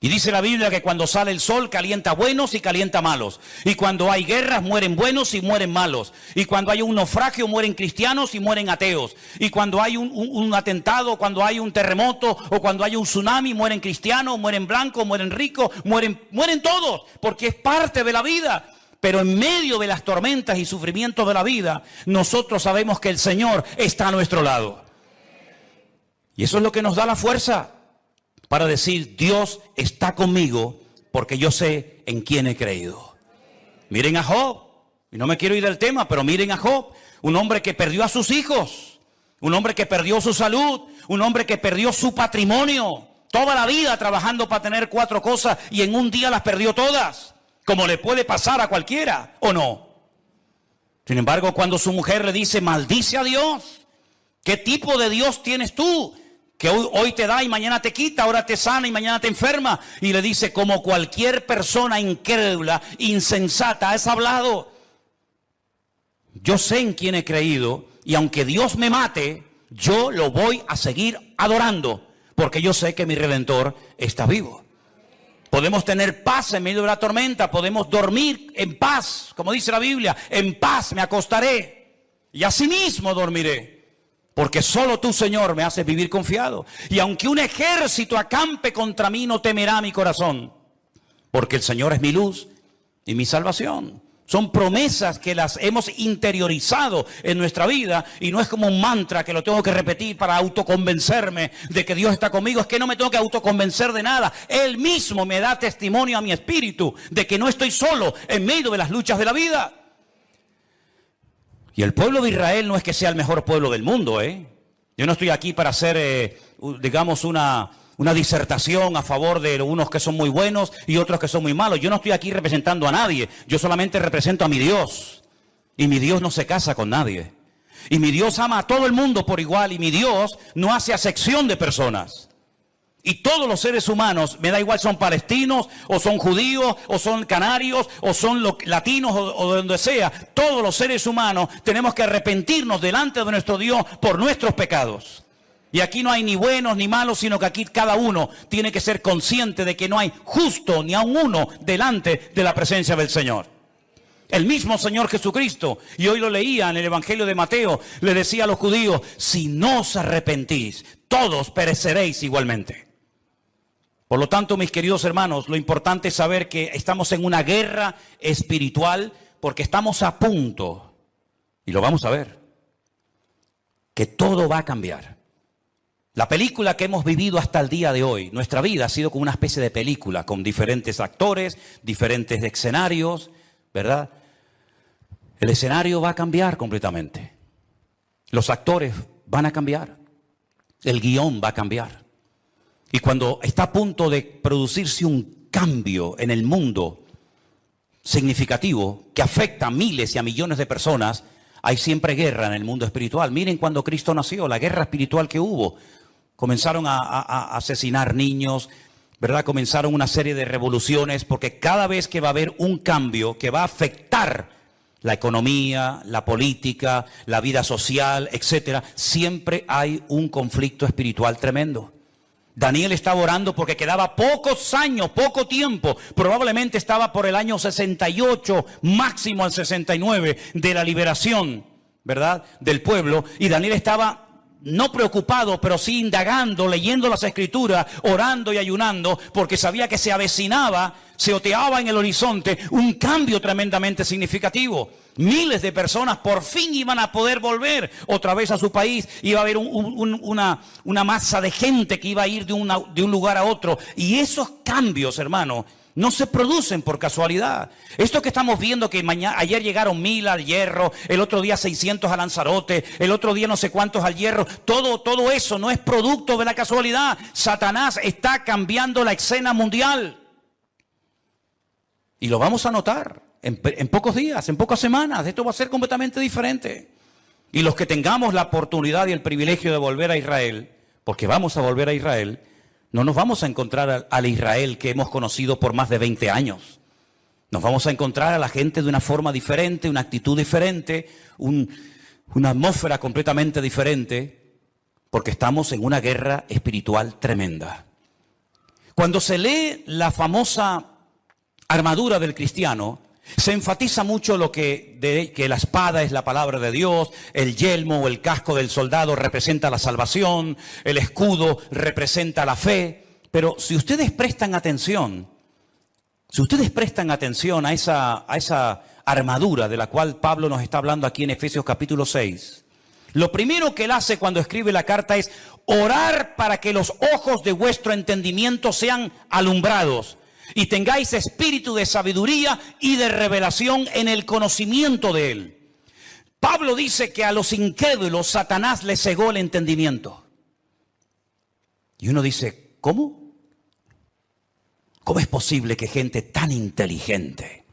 Y dice la Biblia que cuando sale el sol calienta buenos y calienta malos. Y cuando hay guerras mueren buenos y mueren malos. Y cuando hay un naufragio mueren cristianos y mueren ateos. Y cuando hay un atentado, cuando hay un terremoto o cuando hay un tsunami mueren cristianos, mueren blancos, mueren ricos, mueren todos. Porque es parte de la vida. Pero en medio de las tormentas y sufrimientos de la vida, nosotros sabemos que el Señor está a nuestro lado. Y eso es lo que nos da la fuerza para decir, Dios está conmigo porque yo sé en quién he creído. Miren a Job, y no me quiero ir del tema, pero miren a Job, un hombre que perdió a sus hijos, un hombre que perdió su salud, un hombre que perdió su patrimonio, toda la vida trabajando para tener 4 cosas y en un día las perdió todas, como le puede pasar a cualquiera, ¿o no? Sin embargo, cuando su mujer le dice, maldice a Dios, ¿qué tipo de Dios tienes tú? Que hoy te da y mañana te quita, ahora te sana y mañana te enferma. Y le dice, como cualquier persona incrédula, insensata, has hablado. Yo sé en quién he creído y aunque Dios me mate, yo lo voy a seguir adorando. Porque yo sé que mi Redentor está vivo. Podemos tener paz en medio de la tormenta, podemos dormir en paz, como dice la Biblia, en paz me acostaré y asimismo dormiré. Porque solo tú, Señor, me haces vivir confiado. Y aunque un ejército acampe contra mí, no temerá mi corazón. Porque el Señor es mi luz y mi salvación. Son promesas que las hemos interiorizado en nuestra vida. Y no es como un mantra que lo tengo que repetir para autoconvencerme de que Dios está conmigo. Es que no me tengo que autoconvencer de nada. Él mismo me da testimonio a mi espíritu de que no estoy solo en medio de las luchas de la vida. Y el pueblo de Israel no es que sea el mejor pueblo del mundo, ¿eh? Yo no estoy aquí para hacer, digamos, una disertación a favor de unos que son muy buenos y otros que son muy malos. Yo no estoy aquí representando a nadie. Yo solamente represento a mi Dios. Y mi Dios no se casa con nadie. Y mi Dios ama a todo el mundo por igual. Y mi Dios no hace acepción de personas. Y todos los seres humanos, me da igual, son palestinos, o son judíos, o son canarios, o son latinos, o de donde sea. Todos los seres humanos tenemos que arrepentirnos delante de nuestro Dios por nuestros pecados. Y aquí no hay ni buenos ni malos, sino que aquí cada uno tiene que ser consciente de que no hay justo ni aun uno delante de la presencia del Señor. El mismo Señor Jesucristo, y hoy lo leía en el Evangelio de Mateo, le decía a los judíos, si no os arrepentís, todos pereceréis igualmente. Por lo tanto, mis queridos hermanos, lo importante es saber que estamos en una guerra espiritual porque estamos a punto, y lo vamos a ver, que todo va a cambiar. La película que hemos vivido hasta el día de hoy, nuestra vida ha sido como una especie de película, con diferentes actores, diferentes escenarios, ¿verdad? El escenario va a cambiar completamente. Los actores van a cambiar. El guión va a cambiar. Y cuando está a punto de producirse un cambio en el mundo significativo que afecta a miles y a millones de personas, hay siempre guerra en el mundo espiritual. Miren cuando Cristo nació, la guerra espiritual que hubo. Comenzaron a asesinar niños, ¿verdad? Comenzaron una serie de revoluciones porque cada vez que va a haber un cambio que va a afectar la economía, la política, la vida social, etcétera, siempre hay un conflicto espiritual tremendo. Daniel estaba orando porque quedaba pocos años, poco tiempo, probablemente estaba por el año 68, máximo al 69, de la liberación, ¿verdad?, del pueblo, y Daniel estaba no preocupado, pero sí indagando, leyendo las Escrituras, orando y ayunando, porque sabía que se avecinaba se oteaba en el horizonte un cambio tremendamente significativo. Miles de personas por fin iban a poder volver otra vez a su país. Iba a haber una masa de gente que iba a ir de un lugar a otro. Y esos cambios, hermano, no se producen por casualidad. Esto que estamos viendo, que ayer llegaron 1000 al Hierro, el otro día 600 a Lanzarote, el otro día no sé cuántos al Hierro, todo eso no es producto de la casualidad. Satanás está cambiando la escena mundial. Y lo vamos a notar en pocos días, en pocas semanas. Esto va a ser completamente diferente. Y los que tengamos la oportunidad y el privilegio de volver a Israel, porque vamos a volver a Israel, no nos vamos a encontrar al Israel que hemos conocido por más de 20 años. Nos vamos a encontrar a la gente de una forma diferente, una actitud diferente, una atmósfera completamente diferente, porque estamos en una guerra espiritual tremenda. Cuando se lee la famosa armadura del cristiano, se enfatiza mucho que la espada es la palabra de Dios, el yelmo o el casco del soldado representa la salvación, el escudo representa la fe. Pero si ustedes prestan atención a esa armadura de la cual Pablo nos está hablando aquí en Efesios capítulo 6, lo primero que él hace cuando escribe la carta es orar para que los ojos de vuestro entendimiento sean alumbrados y tengáis espíritu de sabiduría y de revelación en el conocimiento de Él. Pablo dice que a los incrédulos Satanás les cegó el entendimiento. Y uno dice, ¿cómo? ¿Cómo es posible que gente tan inteligente,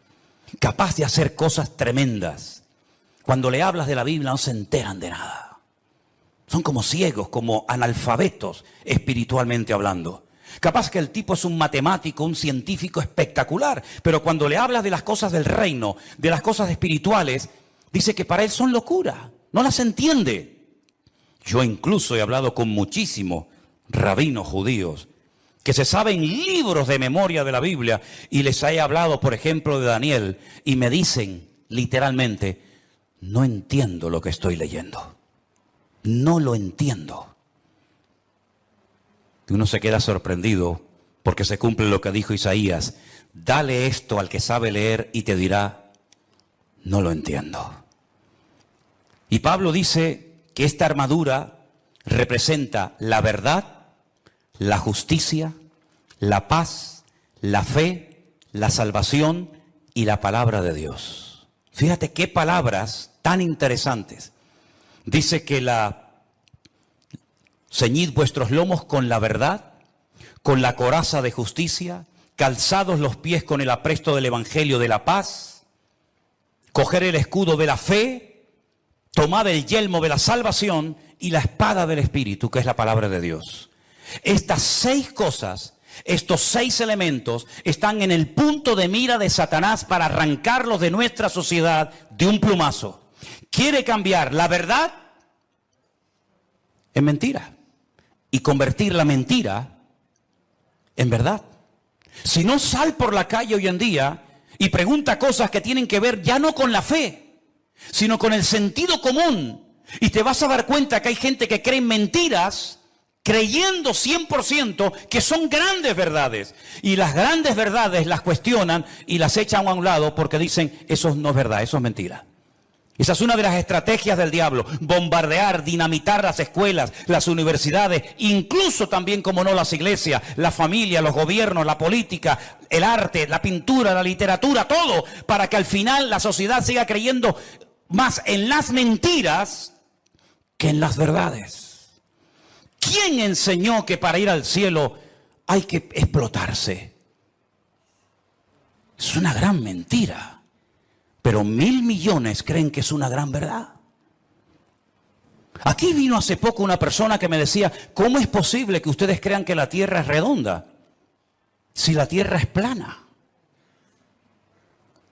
capaz de hacer cosas tremendas, cuando le hablas de la Biblia no se enteran de nada? Son como ciegos, como analfabetos espiritualmente hablando. Capaz que el tipo es un matemático, un científico espectacular, pero cuando le hablas de las cosas del reino, de las cosas espirituales, dice que para él son locura, no las entiende. Yo incluso he hablado con muchísimos rabinos judíos que se saben libros de memoria de la Biblia y les he hablado, por ejemplo, de Daniel y me dicen literalmente, no entiendo lo que estoy leyendo, no lo entiendo. Y uno se queda sorprendido porque se cumple lo que dijo Isaías. Dale esto al que sabe leer y te dirá, no lo entiendo. Y Pablo dice que esta armadura representa la verdad, la justicia, la paz, la fe, la salvación y la palabra de Dios. Fíjate qué palabras tan interesantes. Dice que ceñid vuestros lomos con la verdad, con la coraza de justicia, calzados los pies con el apresto del evangelio de la paz, coger el escudo de la fe, tomad el yelmo de la salvación y la espada del Espíritu, que es la palabra de Dios. Estas 6 cosas, estos 6 elementos, están en el punto de mira de Satanás para arrancarlos de nuestra sociedad de un plumazo. Quiere cambiar la verdad en mentira y convertir la mentira en verdad. Si no, sal por la calle hoy en día y pregunta cosas que tienen que ver ya no con la fe, sino con el sentido común. Y te vas a dar cuenta que hay gente que cree en mentiras, creyendo 100% que son grandes verdades. Y las grandes verdades las cuestionan y las echan a un lado porque dicen, eso no es verdad, eso es mentira. Esa es una de las estrategias del diablo, bombardear, dinamitar las escuelas, las universidades, incluso también, como no, las iglesias, la familia, los gobiernos, la política, el arte, la pintura, la literatura, todo, para que al final la sociedad siga creyendo más en las mentiras que en las verdades. ¿Quién enseñó que para ir al cielo hay que explotarse? Es una gran mentira. Pero 1.000 millones creen que es una gran verdad. Aquí vino hace poco una persona que me decía, ¿cómo es posible que ustedes crean que la tierra es redonda si la tierra es plana?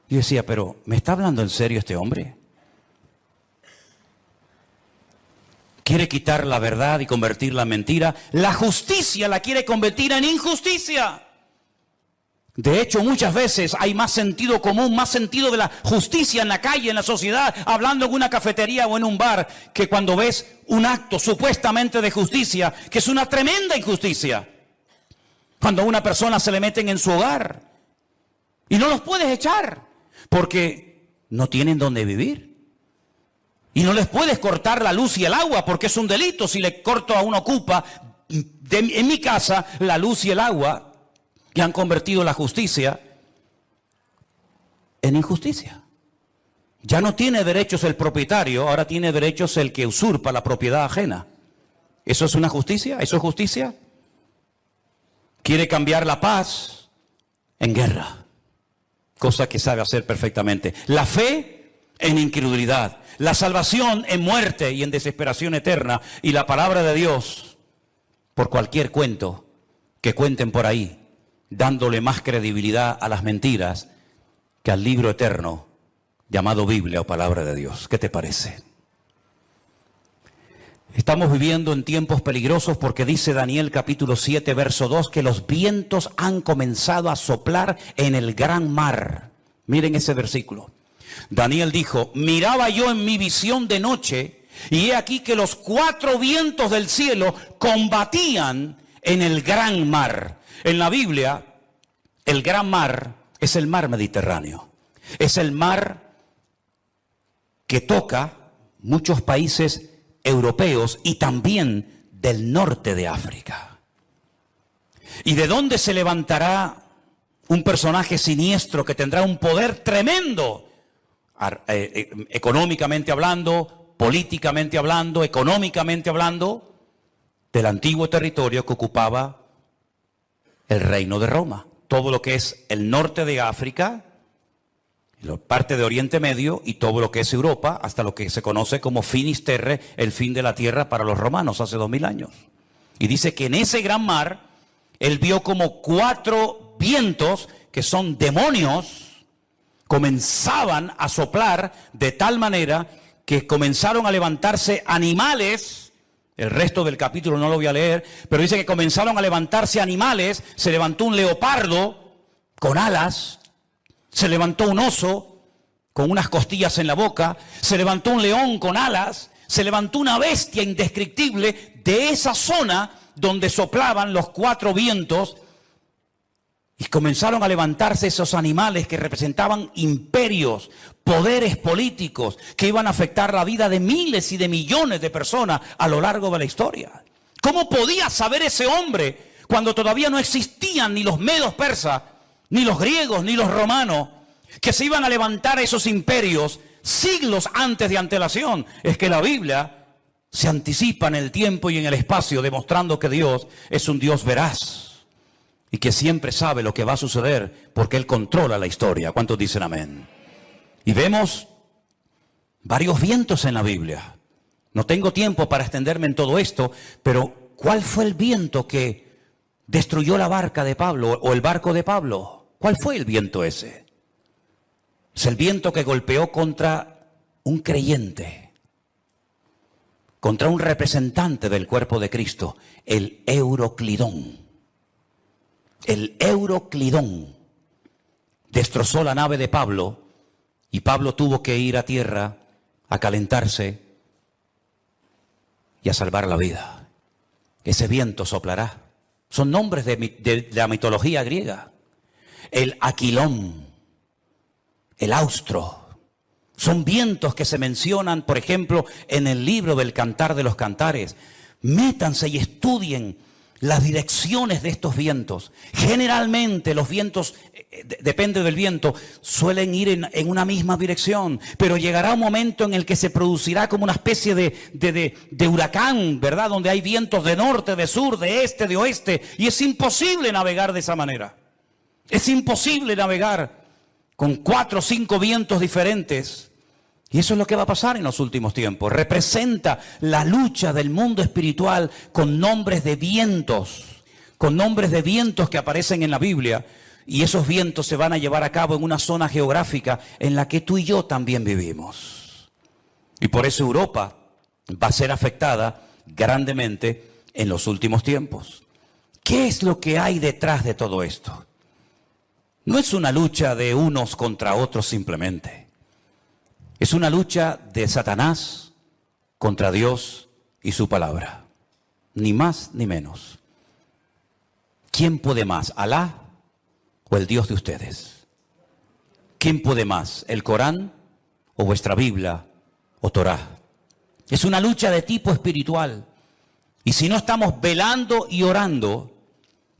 Y decía, pero ¿me está hablando en serio este hombre? Quiere quitar la verdad y convertirla en mentira. La justicia la quiere convertir en injusticia. De hecho, muchas veces hay más sentido común, más sentido de la justicia en la calle, en la sociedad, hablando en una cafetería o en un bar, que cuando ves un acto supuestamente de justicia, que es una tremenda injusticia. Cuando a una persona se le meten en su hogar Y no los puedes echar porque no tienen dónde vivir. Y no les puedes cortar la luz y el agua porque es un delito si le corto a un ocupa en mi casa la luz y el agua, que han convertido la justicia en injusticia. Ya no tiene derechos el propietario, ahora tiene derechos el que usurpa la propiedad ajena. ¿Eso es una justicia? ¿Eso es justicia? Quiere cambiar la paz en guerra, cosa que sabe hacer perfectamente. La fe en incredulidad, la salvación en muerte y en desesperación eterna, y la palabra de Dios por cualquier cuento que cuenten por ahí, dándole más credibilidad a las mentiras que al libro eterno llamado Biblia o palabra de Dios. ¿Qué te parece? Estamos viviendo en tiempos peligrosos porque dice Daniel capítulo 7 verso 2 que los vientos han comenzado a soplar en el gran mar. Miren ese versículo. Daniel dijo, miraba yo en mi visión de noche y he aquí que los 4 vientos del cielo combatían en el gran mar. En la Biblia, el gran mar es el mar Mediterráneo. Es el mar que toca muchos países europeos y también del norte de África. ¿Y de dónde se levantará un personaje siniestro que tendrá un poder tremendo? Económicamente hablando, políticamente hablando, económicamente hablando, del antiguo territorio que ocupaba el reino de Roma. Todo lo que es el norte de África, parte de Oriente Medio y todo lo que es Europa, hasta lo que se conoce como Finisterre, el fin de la tierra para los romanos hace 2000 años. Y dice que en ese gran mar, él vio como 4 vientos, que son demonios, comenzaban a soplar de tal manera que comenzaron a levantarse animales. El resto del capítulo no lo voy a leer, pero dice que comenzaron a levantarse animales. Se levantó un leopardo con alas, se levantó un oso con unas costillas en la boca, se levantó un león con alas, se levantó una bestia indescriptible de esa zona donde soplaban los 4 vientos. Y comenzaron a levantarse esos animales que representaban imperios, poderes políticos que iban a afectar la vida de miles y de millones de personas a lo largo de la historia. ¿Cómo podía saber ese hombre cuando todavía no existían ni los medos persas, ni los griegos, ni los romanos, que se iban a levantar esos imperios siglos antes de antelación? Es que la Biblia se anticipa en el tiempo y en el espacio, demostrando que Dios es un Dios veraz y que siempre sabe lo que va a suceder porque Él controla la historia. ¿Cuántos dicen amén? Y vemos varios vientos en la Biblia. No tengo tiempo para extenderme en todo esto, pero ¿cuál fue el viento que destruyó la barca de Pablo o el barco de Pablo? ¿Cuál fue el viento ese? Es el viento que golpeó contra un creyente, contra un representante del cuerpo de Cristo, el Euroclidón. El Euroclidón destrozó la nave de Pablo y Pablo tuvo que ir a tierra a calentarse y a salvar la vida. Ese viento soplará. Son nombres de la mitología griega. El Aquilón, el Austro. Son vientos que se mencionan, por ejemplo, en el libro del Cantar de los Cantares. Métanse y estudien las direcciones de estos vientos. Generalmente los vientos, depende del viento, suelen ir en una misma dirección, pero llegará un momento en el que se producirá como una especie de huracán, ¿verdad? Donde hay vientos de norte, de sur, de este, de oeste, y es imposible navegar de esa manera. Es imposible navegar con 4 o 5 vientos diferentes. Y eso es lo que va a pasar en los últimos tiempos. Representa la lucha del mundo espiritual con nombres de vientos que aparecen en la Biblia. Y esos vientos se van a llevar a cabo en una zona geográfica en la que tú y yo también vivimos. Y por eso Europa va a ser afectada grandemente en los últimos tiempos. ¿Qué es lo que hay detrás de todo esto? No es una lucha de unos contra otros simplemente. Es una lucha de Satanás contra Dios y su palabra. Ni más ni menos. ¿Quién puede más? ¿Alá o el Dios de ustedes? ¿Quién puede más? ¿El Corán o vuestra Biblia o Torá? Es una lucha de tipo espiritual. Y si no estamos velando y orando,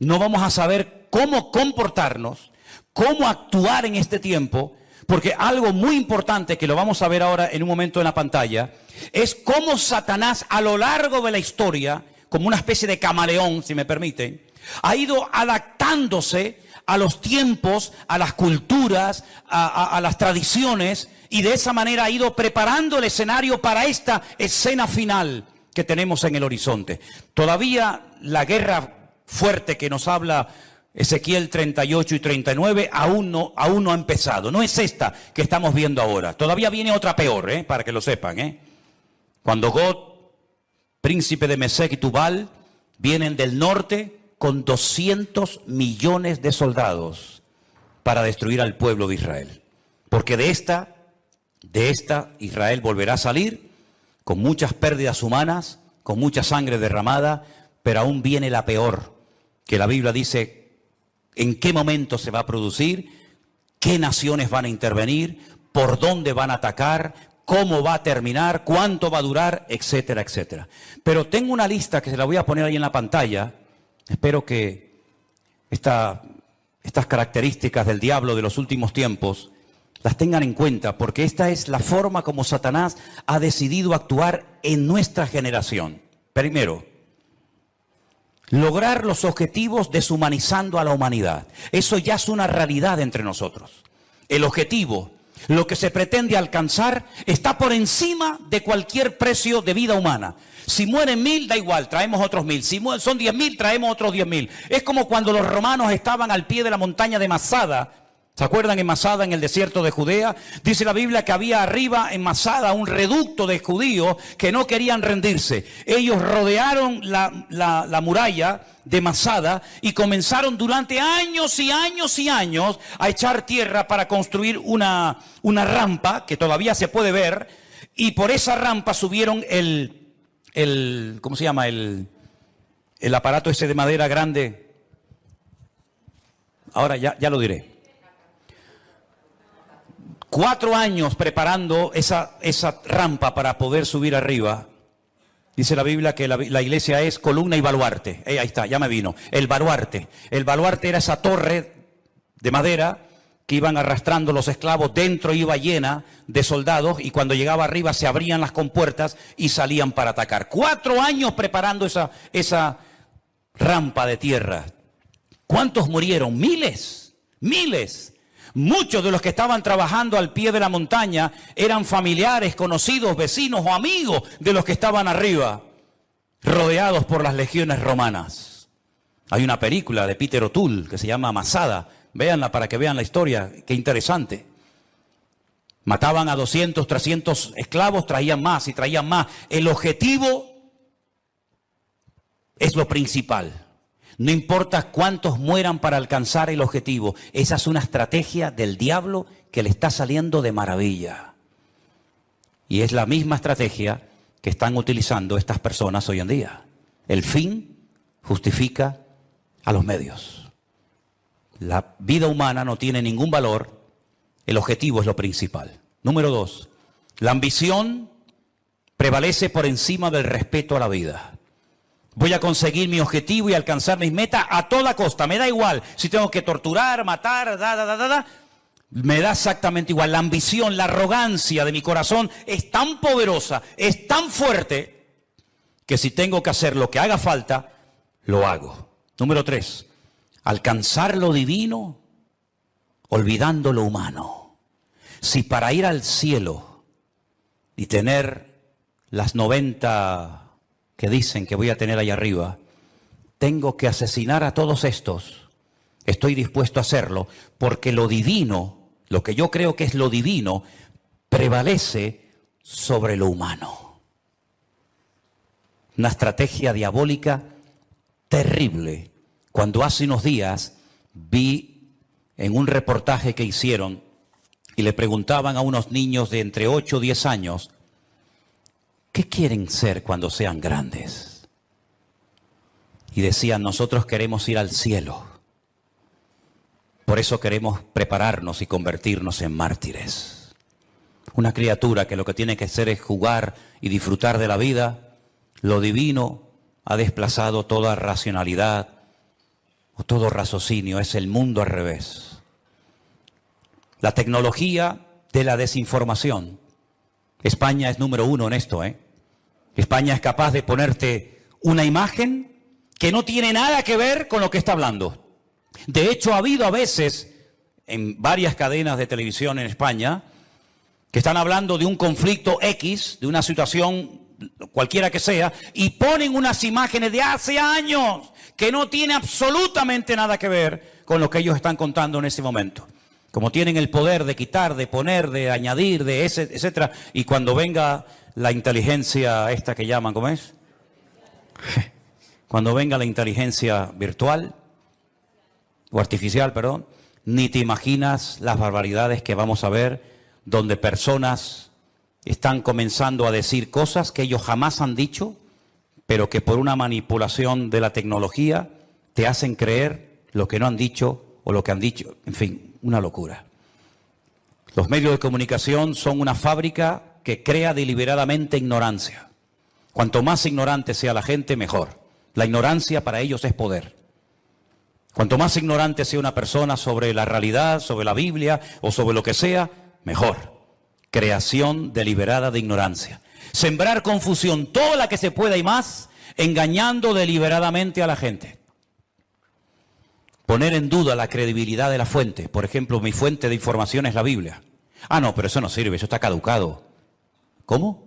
no vamos a saber cómo comportarnos, cómo actuar en este tiempo, porque algo muy importante que lo vamos a ver ahora en un momento en la pantalla, es cómo Satanás a lo largo de la historia, como una especie de camaleón, si me permiten, ha ido adaptándose a los tiempos, a las culturas, a las tradiciones, y de esa manera ha ido preparando el escenario para esta escena final que tenemos en el horizonte. Todavía la guerra fuerte que nos habla Ezequiel 38 y 39 aún no ha empezado. No es esta que estamos viendo ahora. Todavía viene otra peor, para que lo sepan. Cuando Gog, príncipe de Mesec y Tubal, vienen del norte con 200 millones de soldados para destruir al pueblo de Israel. Porque de esta Israel volverá a salir con muchas pérdidas humanas, con mucha sangre derramada, pero aún viene la peor, que la Biblia dice en qué momento se va a producir, qué naciones van a intervenir, por dónde van a atacar, cómo va a terminar, cuánto va a durar, etcétera, etcétera. Pero tengo una lista que se la voy a poner ahí en la pantalla. Espero que estas características del diablo de los últimos tiempos las tengan en cuenta, porque esta es la forma como Satanás ha decidido actuar en nuestra generación. Primero, lograr los objetivos deshumanizando a la humanidad. Eso ya es una realidad entre nosotros. El objetivo, lo que se pretende alcanzar, está por encima de cualquier precio de vida humana. Si mueren 1000, da igual, traemos otros 1000. Si son 10.000, traemos otros 10.000. Es como cuando los romanos estaban al pie de la montaña de Masada. ¿Se acuerdan en Masada, en el desierto de Judea? Dice la Biblia que había arriba en Masada un reducto de judíos que no querían rendirse. Ellos rodearon la muralla de Masada y comenzaron durante años y años y años a echar tierra para construir una rampa que todavía se puede ver, y por esa rampa subieron ¿cómo se llama? El aparato ese de madera grande. Ahora ya lo diré. 4 años preparando esa rampa para poder subir arriba. Dice la Biblia que la iglesia es columna y baluarte. Ahí está, ya me vino. El baluarte. El baluarte era esa torre de madera que iban arrastrando los esclavos. Dentro iba llena de soldados y cuando llegaba arriba se abrían las compuertas y salían para atacar. 4 años preparando esa rampa de tierra. ¿Cuántos murieron? Miles. Muchos de los que estaban trabajando al pie de la montaña eran familiares, conocidos, vecinos o amigos de los que estaban arriba, rodeados por las legiones romanas. Hay una película de Peter O'Toole que se llama Masada. Véanla para que vean la historia, qué interesante. Mataban a 200, 300 esclavos, traían más y traían más. El objetivo es lo principal. No importa cuántos mueran para alcanzar el objetivo. Esa es una estrategia del diablo que le está saliendo de maravilla. Y es la misma estrategia que están utilizando estas personas hoy en día. El fin justifica a los medios. La vida humana no tiene ningún valor. El objetivo es lo principal. Número 2. La ambición prevalece por encima del respeto a la vida. Voy a conseguir mi objetivo y alcanzar mis metas a toda costa. Me da igual si tengo que torturar, matar, me da exactamente igual. La ambición, la arrogancia de mi corazón es tan poderosa, es tan fuerte, que si tengo que hacer lo que haga falta, lo hago. Número 3. Alcanzar lo divino olvidando lo humano. Si para ir al cielo y tener las 90... que dicen que voy a tener ahí arriba, tengo que asesinar a todos estos, estoy dispuesto a hacerlo, porque lo divino, lo que yo creo que es lo divino, prevalece sobre lo humano. Una estrategia diabólica terrible. Cuando hace unos días vi en un reportaje que hicieron y le preguntaban a unos niños de entre 8 o 10 años, ¿qué quieren ser cuando sean grandes? Y decían, nosotros queremos ir al cielo. por eso queremos prepararnos y convertirnos en mártires. Una criatura que lo que tiene que hacer es jugar y disfrutar de la vida, lo divino ha desplazado toda racionalidad o todo raciocinio, es el mundo al revés. La tecnología de la desinformación. España es número 1 en esto, España es capaz de ponerte una imagen que no tiene nada que ver con lo que está hablando. De hecho, ha habido a veces en varias cadenas de televisión en España que están hablando de un conflicto X, de una situación cualquiera que sea, y ponen unas imágenes de hace años que no tiene absolutamente nada que ver con lo que ellos están contando en ese momento. Como tienen el poder de quitar, de poner, de añadir, de etcétera, y cuando venga la inteligencia esta que llaman, ¿cómo es? Cuando venga la inteligencia virtual, o artificial, perdón, ni te imaginas las barbaridades que vamos a ver, donde personas están comenzando a decir cosas que ellos jamás han dicho, pero que por una manipulación de la tecnología te hacen creer lo que no han dicho o lo que han dicho. En fin, una locura. Los medios de comunicación son una fábrica que crea deliberadamente ignorancia. Cuanto más ignorante sea la gente, mejor. La ignorancia para ellos es poder. Cuanto más ignorante sea una persona sobre la realidad, sobre la Biblia o sobre lo que sea, mejor. Creación deliberada de ignorancia. Sembrar confusión, toda la que se pueda y más, engañando deliberadamente a la gente. Poner en duda la credibilidad de la fuente. Por ejemplo, mi fuente de información es la Biblia. Ah, no, pero eso no sirve, eso está caducado. ¿Cómo?